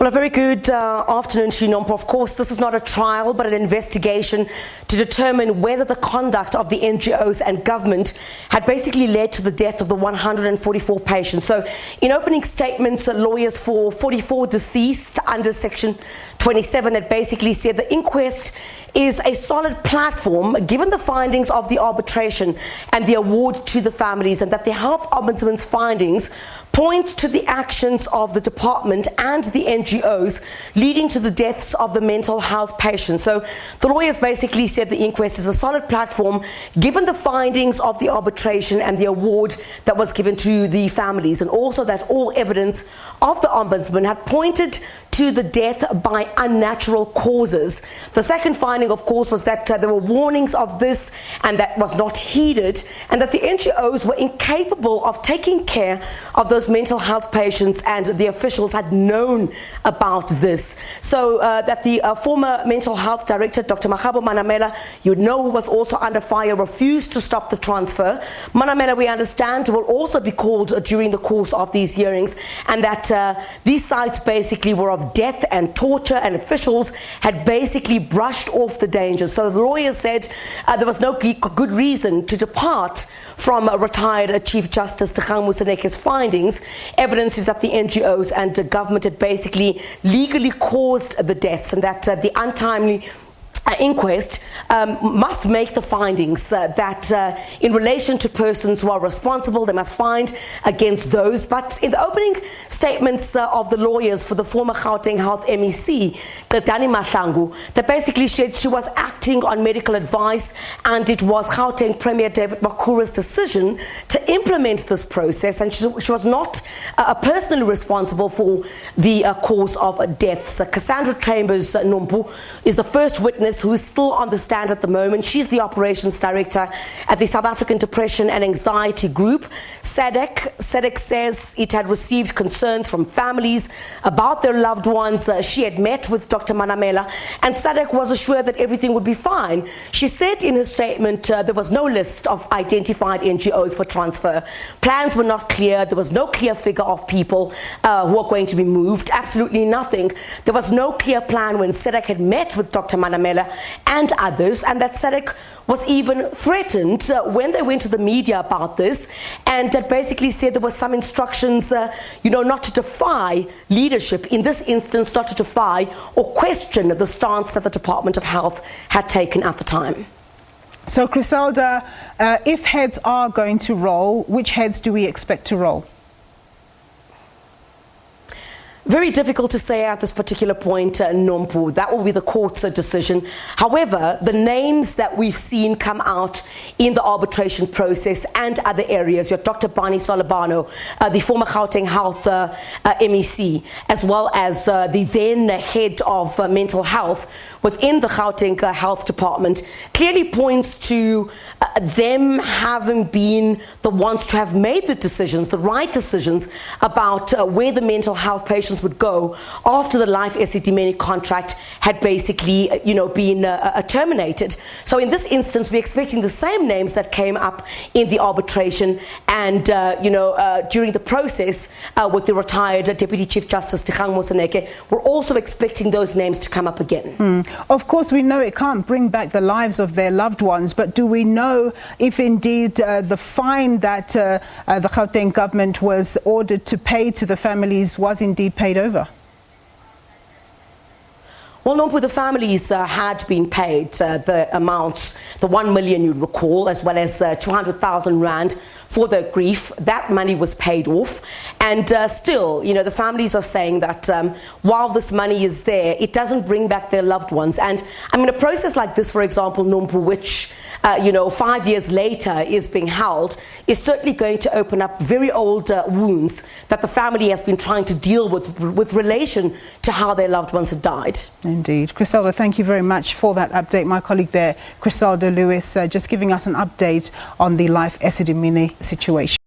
Well, a very good afternoon to you, Nompo. Of course, this is not a trial, but an investigation to determine whether the conduct of the NGOs and government had basically led to the death of the 144 patients. So, in opening statements, lawyers for 44 deceased under Section 27 had basically said the inquest is a solid platform given the findings of the arbitration and the award to the families, and that the Health Ombudsman's findings point to the actions of the department and the NGOs leading to the deaths of the mental health patients. So the lawyers basically said the inquest is a solid platform given the findings of the arbitration and the award that was given to the families, and also that all evidence of the Ombudsman had pointed to the death by unnatural causes. The second finding, of course, was that there were warnings of this and that was not heeded, and that the NGOs were incapable of taking care of those mental health patients, and the officials had known about this. So that the former mental health director, Dr. Magabo Manamela, you know, who was also under fire, refused to stop the transfer. Manamela, we understand, will also be called during the course of these hearings, and that these sites basically were of death and torture, and officials had basically brushed off the dangers. So the lawyers said there was no good reason to depart from retired Chief Justice Dehydration Moseneke's findings. Evidence is that the NGOs and the government had basically legally caused the deaths, and that the untimely inquest must make the findings that in relation to persons who are responsible, they must find against those. But in the opening statements of the lawyers for the former Gauteng Health MEC, Dani Mahlangu, that basically said she was acting on medical advice, and it was Gauteng Premier David Makura's decision to implement this process, and she was not personally responsible for the cause of deaths. Cassandra Chambers Nompu is the first witness who is still on the stand at the moment. She's the operations director at the South African Depression and Anxiety Group, SADC. SADC says it had received concerns from families about their loved ones. She had met with Dr. Manamela, and SADC was assured that everything would be fine. She said in her statement there was no list of identified NGOs for transfer. Plans were not clear. There was no clear figure of people who are going to be moved. Absolutely nothing. There was no clear plan when SADC had met with Dr. Manamela and others, and that SADC was even threatened when they went to the media about this, and that basically said there were some instructions, not to defy leadership, in this instance not to defy or question the stance that the Department of Health had taken at the time. So Criselda, if heads are going to roll, which heads do we expect to roll? Very difficult to say at this particular point, Nompu. That will be the court's decision. However, the names that we've seen come out in the arbitration process and other areas, your Dr. Bani Solobano, the former Gauteng Health MEC, as well as the then head of mental health within the Gauteng Health Department, clearly points to them having been the ones to have made the decisions, the right decisions, about where the mental health patients would go after the Life Esidimeni contract had basically, been terminated. So in this instance, we're expecting the same names that came up in the arbitration and, during the process with the retired Deputy Chief Justice Dehydration Moseneke. We're also expecting those names to come up again. Of course, we know it can't bring back the lives of their loved ones, but do we know if indeed the fine that the Gauteng government was ordered to pay to the families was indeed paid over? Well, Nompu, the families had been paid the amounts, the 1 million you recall, as well as 200,000 rand for their grief. That money was paid off. And still, the families are saying that while this money is there, it doesn't bring back their loved ones. And I mean, a process like this, for example, Nompu, which, 5 years later is being held, is certainly going to open up very old wounds that the family has been trying to deal with relation to how their loved ones had died. Indeed. Criselda, thank you very much for that update. My colleague there, Criselda Lewis, just giving us an update on the Life Esidimeni situation.